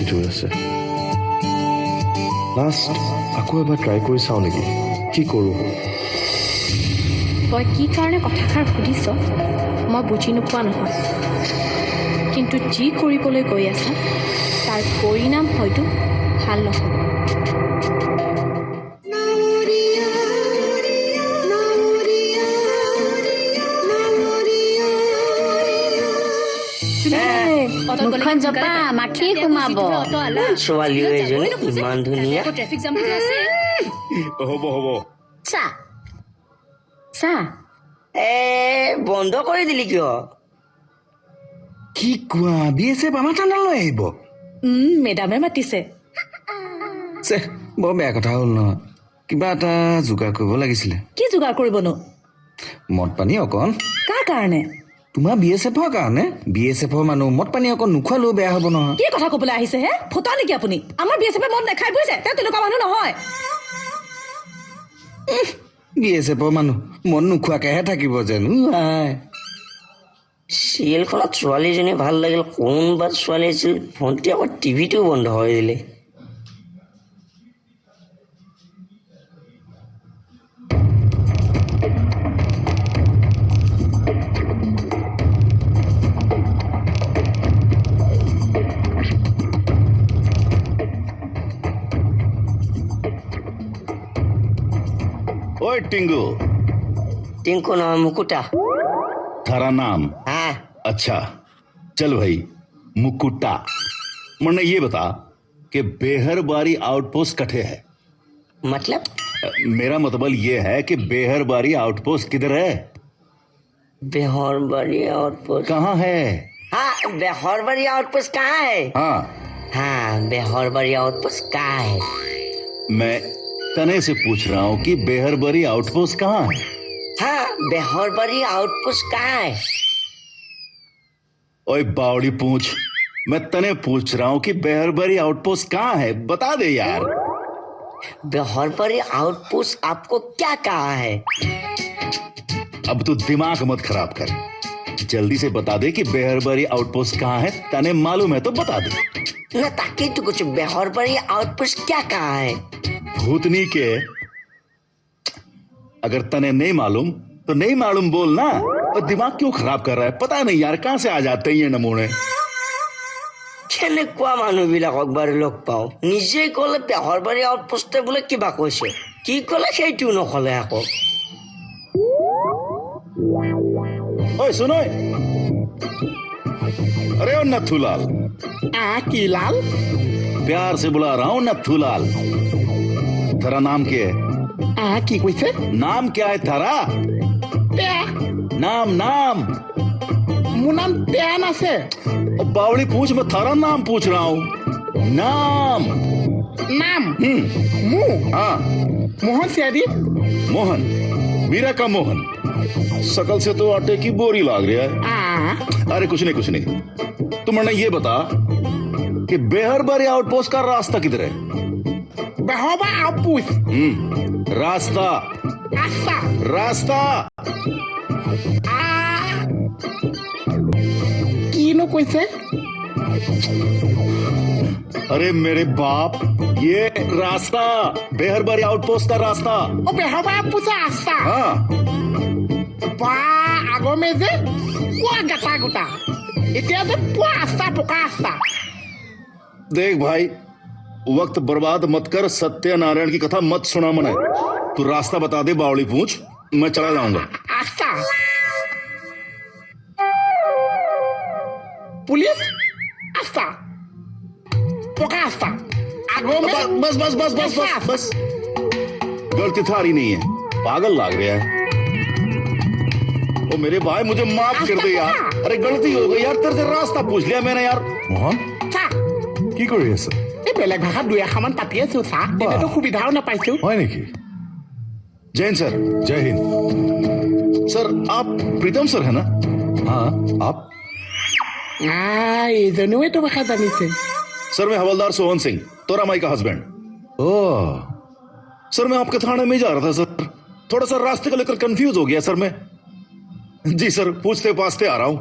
Complete হৈ আছে। Last আকৌ এবাৰ ট্ৰাই কৰি চাওঁ নেকি, কি কৰোঁ। তই কি কাৰণে কথাষাৰ সুধিছ মই বুজি নোপোৱা নহয়, কিন্তু যি কৰিবলৈ গৈ আছ তাৰ পৰিণাম হয়তো ভাল নহ'ব। মুখখন জপা মাখি সোমাব। ছোৱালী এজনী ইমান ধুনীয়া। হ'ব হ'ব চাহ চাহ বন্ধ কৰি দিলি কিয়? কি কোৱা, BSF আমাৰ থানালৈ আহিব? মেডামে মাতিছে। বৰ বেয়া কথা হ'ল নহয়, কিবা এটা যোগাৰ কৰিব লাগিছিলে। কি যোগাৰ কৰিবনো? মদ পানী অকণ। কাৰ কাৰণে? তোমাৰ BSFৰ কাৰণে। BSFৰ মানুহ মদ পানী অকণ নোখোৱালেও বেয়া হ'ব নহয়। কি কথা ক'বলৈ আহিছে হে? ফটা নেকি আপুনি? আমাৰ BSFে মদ নাখাই বুজিছে, তেওঁ তেনেকুৱা মানুহ নহয়। BSFৰ মানুহ মদ নোখোৱাকেহে থাকিব যেন। চিৰিয়েলখনত ছোৱালীজনী ভাল লাগিল, কোনবা ছোৱালী আছিল, ভণ্টি আকৌ টিভিটো বন্ধ হৈ দিলে। ओए टिंगू। टिंकू नाम मुकुटा। थारा नाम? हाँ। अच्छा चल भाई, मुकुटा। मरने ये बता कि बेहरबारी आउटपोस्ट कठे है? मतलब? मेरा मतलब ये है कि बेहरबारी आउटपोस्ट किधर है? बेहरबारी आउटपोस्ट कहाँ है? हाँ, बेहरबारी आउटपोस्ट कहाँ है? हाँ, बेहरबारी आउटपोस्ट कहाँ है? मैं तने से पूछ रहा हूँ कि बेहरबारी आउटपोस्ट कहाँ है? हाँ, बेहरबारी आउटपोस्ट कहाँ है? ओए बावड़ी पूछ, मैं तने पूछ रहा हूँ कि बेहरबारी आउटपोस्ट कहाँ है, बता दे यार। बेहरबारी आउटपोस्ट आपको क्या कहा है? अब तू दिमाग मत खराब कर, जल्दी से बता दे कि बेहरबारी आउटपोस्ट कहाँ है। तने मालूम है तो बता दे ना, ताकि तू कुछ बेहरबारी आउटपोस्ट क्या कहा है? भूतनी के। अगर तने नहीं मालूम तो नहीं मालूम बोल ना, और दिमाग क्यों खराब कर रहा है? पता नहीं यार, कहां से आ जाते हैं ये नमूने। केनेकुवा মানুহবিলাকক বাৰু লগ পাওঁ, নিজেই ক'লে বেহৰবাৰী আউটপোষ্টে বোলে কিবা কৈছে, কি ক'লে সেইটোও নক'লে আকৌ। ओए सुनो, अरे ओ नथुलाल। কি লাল? प्यार से बुला रहा हूँ नथुलाल। तेरा नाम क्या है? কি কৈছে? नाम क्या है थारा? नाम नाम। মোৰ নাম টেন আছে। ओ बावड़ी पूछ, मैं थारा नाम पूछ रहा हूँ। नाम। নাম মু हाँ, মোহন চিয়াদি। मोहन। मीरा का मोहन। शकल से तो आटे की बोरी लाग रहा है। अरे कुछ नहीं। तुमने ये बता कि बेहरबारी आउटपोस्ट का रास्ता किधर है? বেহবা আউটপোষ্ট। रास्ता। ৰাস্তা। रास्ता। কিনো কৈছে? अरे मेरे बाप, ये रास्ता बेहरबारी आउटपोस्ट का रास्ता। ও বেহবা আউটপোষ্ট ৰাস্তা। हाँ, বা আগৰ মে যে পুৱা গাটা গোটা, এতিয়া যে পুৱা ৰাস্তা পকা ৰাস্তা। देख भाई, वक्त बर्बाद मत कर, सत्यनारायण की कथा मत सुना मने। तू रास्ता बता दे बावड़ी पूछ, मैं चला जाऊंगा। ৰাস্তা পুলিচ ৰাস্তা পকা ৰাস্তা আগৰ মে। बस बस बस बस बस बस, गलती थारी नहीं है, पागल लाग रहा है। ओ मेरे भाई, मुझे माफ कर दे यार। अरे गलती हो गई यार, तेरे से रास्ता पूछ लिया मैंने यार। মোহন চাহ কি কৰি আছে? এই বেলেগ ভাষাত দুই এষাৰমান পাতি আছো, চাহ এনেতো সুবিধাও নাপাইছো। হয় নেকি? जैन सर। जय हिंद। सर आप प्रीतम सर है ना? हाँ, आप? এইজনেও এইটো ভাষা জানিছে। सर मैं हवलदार सोहन सिंह, तोरा माई का हस्बैंड। ओह, सर मैं आपके थाने में जा रहा था सर, थोड़ा सा रास्ते को लेकर कंफ्यूज हो गया सर मैं। जी सर, पूछते पाछते आ रहा हूँ।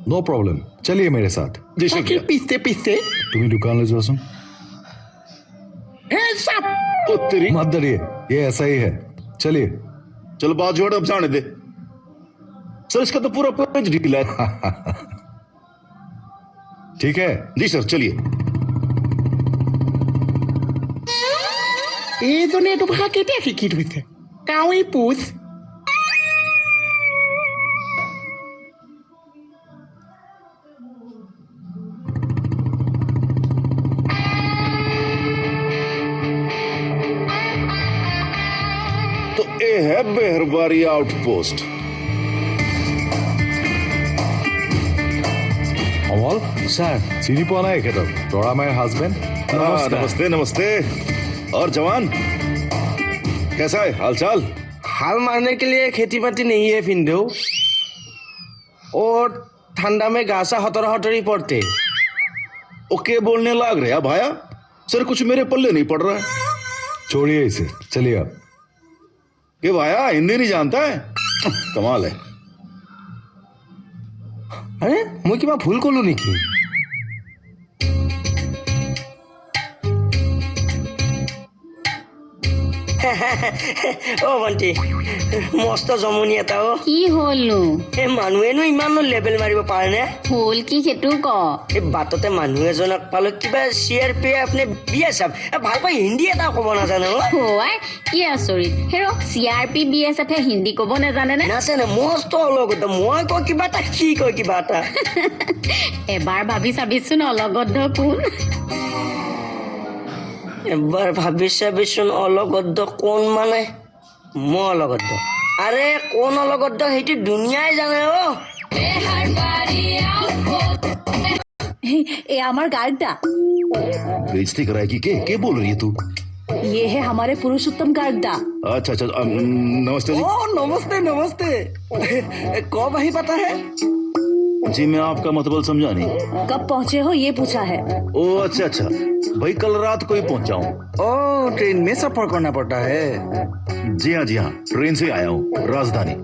नो प्रॉब्लम चलिए मेरे साथ जी बाकी शुक्रिया पिसते पिसते तुम्हें दुकान ले जाओ सुन हे साहब ओ तेरी मत डरिए ये ऐसा ही है चलिए चल बात जोड़ अब जाने दे सर इसका तो पूरा पेज ढीला है ठीक है जी सर चलिए এইজনে এইটো ভাষা কেতিয়া শিকি থৈছে কাউৰী পোচ तो ये है बेहरबारी आउटपोस्ट अमल স্যাৰ চিনি পোৱা নাই এখেতক তৰামাইৰ হাজবেণ্ড नमस्ते नमस्ते और जवान कैसा है हालचाल हाल मारने के लिए खेती बाती नहीं है फिंदो और ठंडा में घासा हतरा हतरी पड़ते ओके बोलने लाग रहे हैं भाया सर कुछ मेरे पल्ले नहीं पड़ रहा है छोड़िए इसे चलिए आप कि भाया हिंदी नहीं जानता है कमाल है अरे मैं किबा भूल कलु नेकी ओ भन्टी मस्त जमनी এটা ও কি হ'লনো এ মানুহেনো ইমান লেভেল মাৰিব পাৰে নে হ'ল কি সেইটো ক এই বাটতে মানুহ এজনক পালো কিবা চিআৰপি আপনি বিএসএফ ভালকৈ হিন্দী এটা ক'ব নাজানে ও হোৱাই কি আচৰিত হেৰ CRP BSF -এ হিন্দী ক'ব নাজানে নে নাজানে মস্ত অলগত মই কৈ কিবা এটা কি কৈ কিবা এটা এবাৰ ভাবি চাবিচোন অলগদ্ধ কোন এবাৰ ভাবি চাবিচোন অলগদ্দ কোন মানে মই অলগদ্দ আরে কোন অলগদ্দ সেইটো দুনিয়াই জানে ও ये हमारे गार्डा बेइज्जती कराएगी के बोल रही है तू ये है हमारे पुरुषोत्तम गार्डा अच्छा अच्छा नमस्ते जी ओ नमस्ते नमस्ते कब ही पता है जी मैं आपका मतलब समझा नहीं कब पहुँचे हो ये पूछा है ओ अच्छा अच्छा भाई कल रात को ही पहुंचा हूँ ओ ट्रेन में सफर करना पड़ता है जी हाँ ट्रेन से आया हूँ राजधानी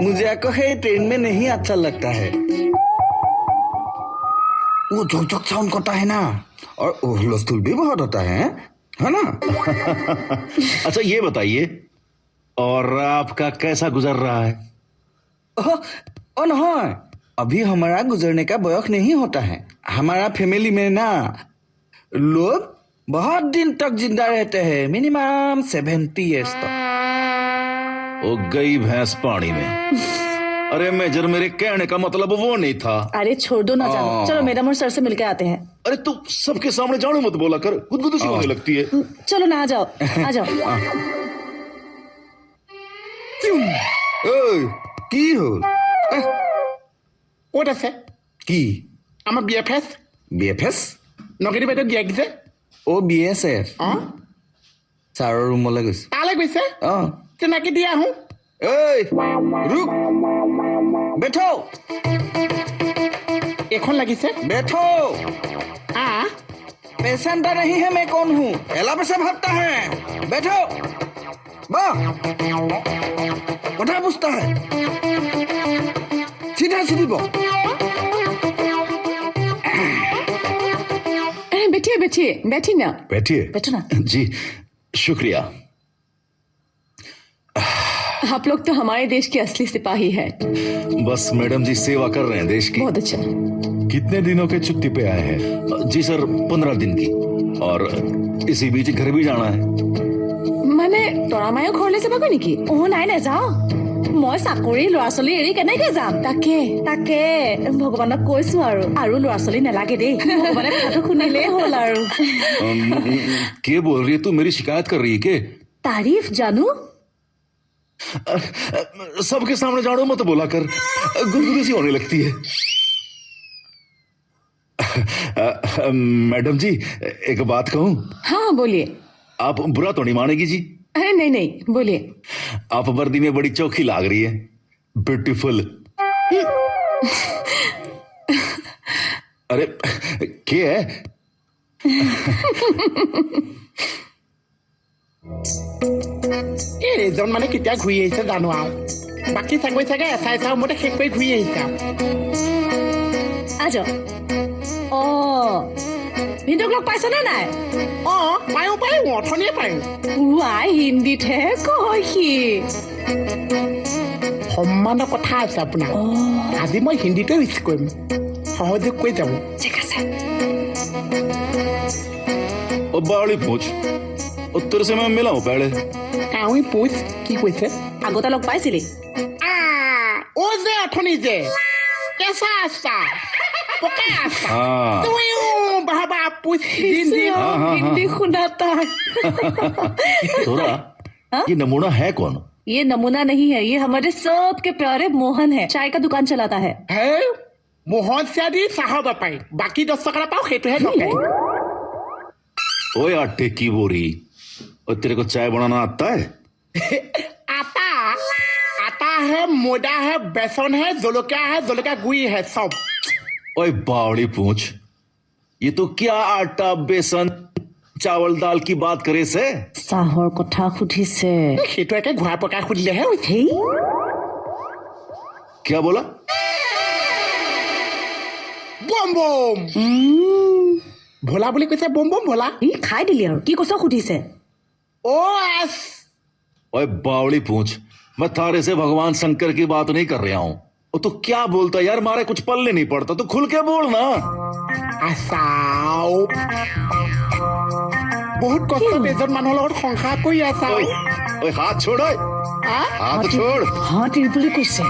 मुझे आपको है ट्रेन में नहीं अच्छा लगता है वो झोंक साउंड करता है ना और हुलस्थुल भी बहुत होता है ना अच्छा ये बताइए और आपका कैसा गुजर रहा है ओ नहीं अभी हमारा गुजरने का बयस नहीं होता है हमारा फैमिली में ना लोग बहुत दिन तक जिंदा रहते हैं मिनिमम 70 इयर्स तक ओ गई भैंस पानी में अरे मेजर मेरे कहने का मतलब वो नहीं था अरे छोड़ दो ना जानो चलो मैडम और सर से मिलके आते हैं अरे तू सबके सामने जानो मत बोला कर गुदगुदी सी होने लगती है चलो ना आ जाओ কি হল ক'ত আছে কি আমাৰ BFS BFS নগেৰি বাইদেউ বিয়া দিছে অ BSF অঁ ছাৰৰ ৰুমলৈ গৈছে তালৈ গৈছে অ চিনাকি দি আহোঁ এই रुक बैठो এইখন লাগিছে बैठो पेशेंट नहीं है मैं कौन हूँ एला पे से भागता है बैठो वाह कथा पूछता है सीधा सीधी बो बैठिए बैठिए बैठी ना बैठिए बैठो ना जी शुक्रिया आप लोग तो हमारे देश के असली सिपाही हैं बस मैडम जी सेवा कर रहे हैं देश की बहुत अच्छा कितने दिनों के छुट्टी पे आए हैं जी सर 15 दिन की और इसी बीच घर भी जाना है মানে তৰামায়ক ঘৰলৈ যাব নেকি নাই নাযাওঁ মই চাকৰি ল'ৰা ছোৱালী এৰি কেনেকে যাম তাকে ভগৱানক কৈছো আৰু ল'ৰা ছোৱালী নালাগে দেই ভগৱানে কথাটো শুনিলেই হ'ল আৰু क्या बोल रही है तू मेरी शिकायत कर रही है के तारीफ जानू सबके सामने जानो मत बोला कर गुदगुदी सी होने लगती है मैडम जी एक बात कहूं हाँ बोलिए आप बुरा तो नहीं मानेगी जी अरे नहीं बोलिए आप वर्दी में बड़ी चौखी लाग रही है ब्यूटीफुल अरे क्या है এইজন মানে কেতিয়া ঘূৰি আহিছে জানো আৰু বাকী চাগৈ চাগে এচাই মতে শেষ কৰি ঘূৰি আহিছে আৰু যোৱা ভিনদেউক লগ পাইছনে নাই অঁ পায়ো অথনিয়ে পায়ো পুৱাই হিন্দীতহে কয় সি সন্মানৰ কথা আছে আপোনাৰ আজি মই হিন্দীতে উইচ কৰিম সহযোগ কৰি যাব ঠিক আছে ओ बावली पूछ उत्तर से मैं मिला हूँ पहले কাউৰী পুছ কি কৈছে আগতে লগ পাইছিলি অ' যে অথনি যে কেঁচা আছা পকা আছা हाँ বাবা পুছ দিন দিন हिंदी सुना था थोड़ा ये नमूना है कौन ये नमूना नहीं है ये हमारे सबके प्यारे मोहन है चाय का दुकान चलाता है হে মোহন চিয়াদি চাহৰ বেপাৰী বাকী 10 টকা পাওঁ সেইটোহে নকয় ओए आटे की बोरी और तेरे को चाय बनाना आता है आता आता है मैदा है बेसन है जलकिया गुड़ी है सब ओए बावड़ी पूछ ये तो क्या आटा बेसन चावल दाल की बात करे से চাহৰ কথা সুধিছে সেইটো একে ঘূৰা পকাই সুধিলেহে হৈছে হেই क्या बोला বম বম ভোলা বুলি কৈছে বম বম ভোলা ই খাই দিলি আৰু কি কৈছ সুধিছে অ' এছ ओए बावड़ी पूछ मैं थारे से भगवान शंकर की बात नहीं कर रहा हूँ वो तो क्या बोलता यार मारे कुछ पल्ले नहीं पड़ता तो खुल के बोल ना আছাও বহুত কষ্টত এজন মানুহৰ লগত সংসাৰ কৰি আছা ओए ओए हाथ छोड़ ओए हाथ छोड़ হাত এৰি বুলি কৈছে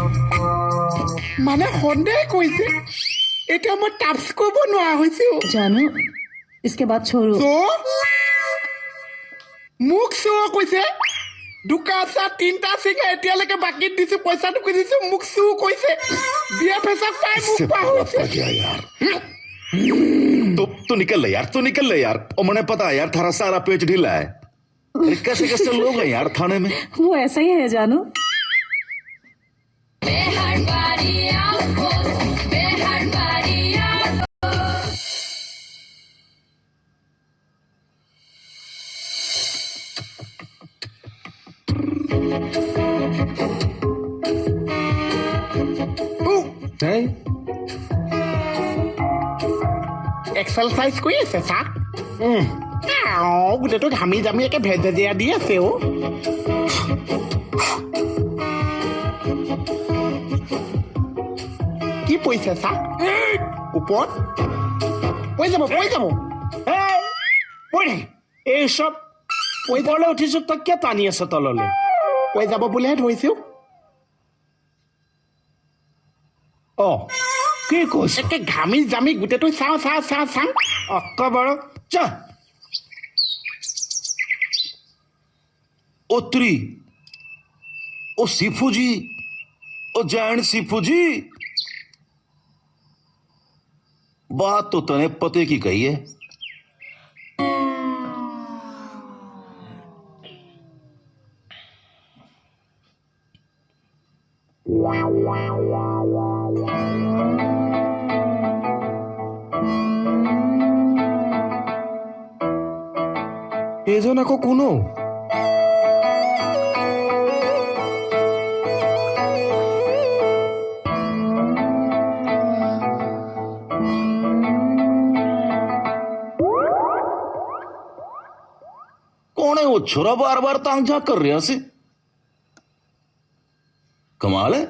মানে সন্দেহ কৰিছে এতিয়া মই টাচ কৰিব নোৱাৰা হৈছো জানো इसके बाद छोड़ो মোক চুৱ কৈছে দুটা চা তিনিটা চিঙা এতিয়ালৈকে বাকীত দিছো পইচাটো খুজিছো মোক চুৰ কৈছে বিয়া পেচা পাই মোক পাহৰিছে गया यार तो निकल ले यार तो निकल ले यार और मैंने पता है यार थारा सारा पेच ढीला है अरे कैसे कैसे लोग हैं यार थाने में वो ऐसा ही है जानू এক্সাৰচাইজ কৰি আছে চা গোটেইটো ঘামি জামি একে ভেজেজীয়া দি আছে অ' কি পৰিছে চা ওপৰত পৰি যাব এই সব ওপৰলৈ উঠিছো তই কিয় টানি আছ তললৈ পৰি যাব বুলিহে ধৰিছো অ কি কৈছ একে ঘামি জামি গোটেইটো চাওঁ অকবাৰ যা ओ त्री ओ सीफू जी ओ जैन सीफू जी बात तो तने पते की कही है এইজন আকৌ কোনো कौन है वो छोरा बार बार तांग झांक कर रहा से कमाल है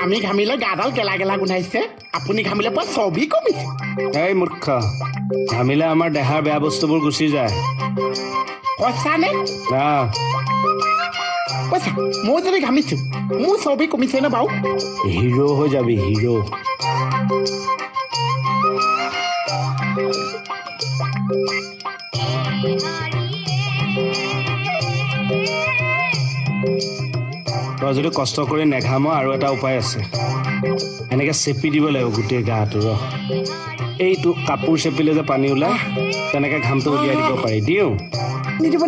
আমি ঘামিলে গাডাল গেলা গেলা গোন্ধাইছে আপুনি ঘামিলে পৰা চবি কমিছে এই মূৰ্খ ঘামিলে আমাৰ দেহাৰ বেয়া বস্তুবোৰ গুচি যায় সঁচানে আহ কৈছা মই যদি ঘামিছো মোৰ চবি কমিছে নে বাৰু হিৰো হৈ যাবি হিৰো তই যদি কষ্ট কৰি নেঘাম আৰু এটা উপায় আছে এনেকে চেপি দিব লাগিব গোটেই গাটো ৰ এইটো কাপোৰ চেপিলে যে পানী ওলাই তেনেকে ঘামটো উলিয়াই দিব পাৰি দিওঁ নিদিব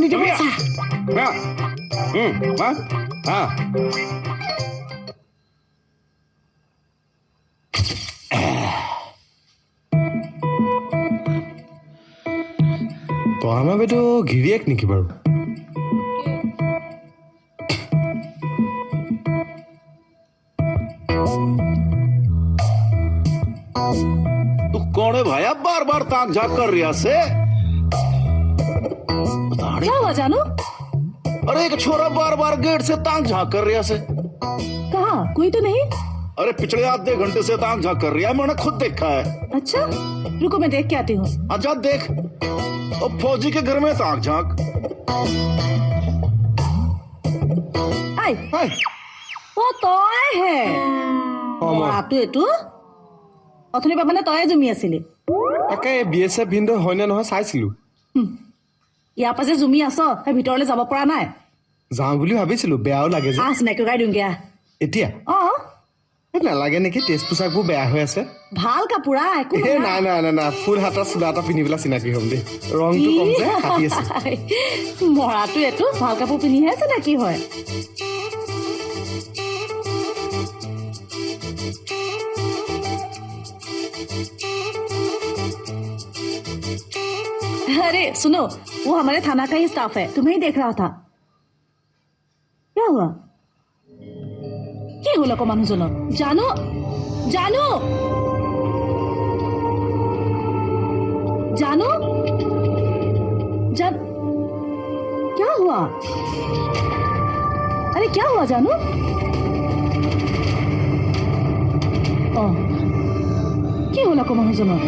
তই আমাৰ বাইদেউ গিৰিয়েক নেকি বাৰু अरे भाया बार बार ताक झाक कर रहा से क्या हुआ जानू? अरे एक छोरा बार बार गेट से ताक झाक कर रहा से कहाँ? कोई तो नहीं। अरे पिछले आधे घंटे से ताक झाक कर रहा है मैंने खुद देखा है अच्छा रुको मैं देख के आती हूँ। अच्छा देख और फौजी के घर में ताक झाक আই হাই অ তই হে মই। ল'ৰাটো এইটো অথনিৰ পৰা মানে তয়ে জুমি আছিলি তাকে BSF ভিনদেউ হয়নে নহয় চাইছিলোঁ ইয়াৰ পৰা যে জুমি আছ সেই ভিতৰলৈ যাব পৰা নাই যাওঁ বুলি ভাবিছিলোঁ বেয়াও লাগে যে চিনাকি কৰাই দিওঁগে এতিয়া অঁ এই নালাগে নেকি টেষ্ট পোচাকবোৰ বেয়া হৈ আছে ভাল কাপোৰ একো এই নাই নাই নাই নাই ফুল হাতা চোলা এটা পিন্ধি পেলাই চিনাকি হ'ম দেই ৰংটো কম যে কাটি আছে মৰাটো এইটো ভাল কাপোৰ পিন্ধিহে চিনাকি হয় अरे सुनो वो हमारे थाना का ही स्टाफ है तुम्हें ही देख रहा था क्या हुआ কি হল আকৌ মানুহজনৰ জানো জানো জানো जान क्या हुआ अरे क्या हुआ जानू কি হল আকৌ মানুহজনৰ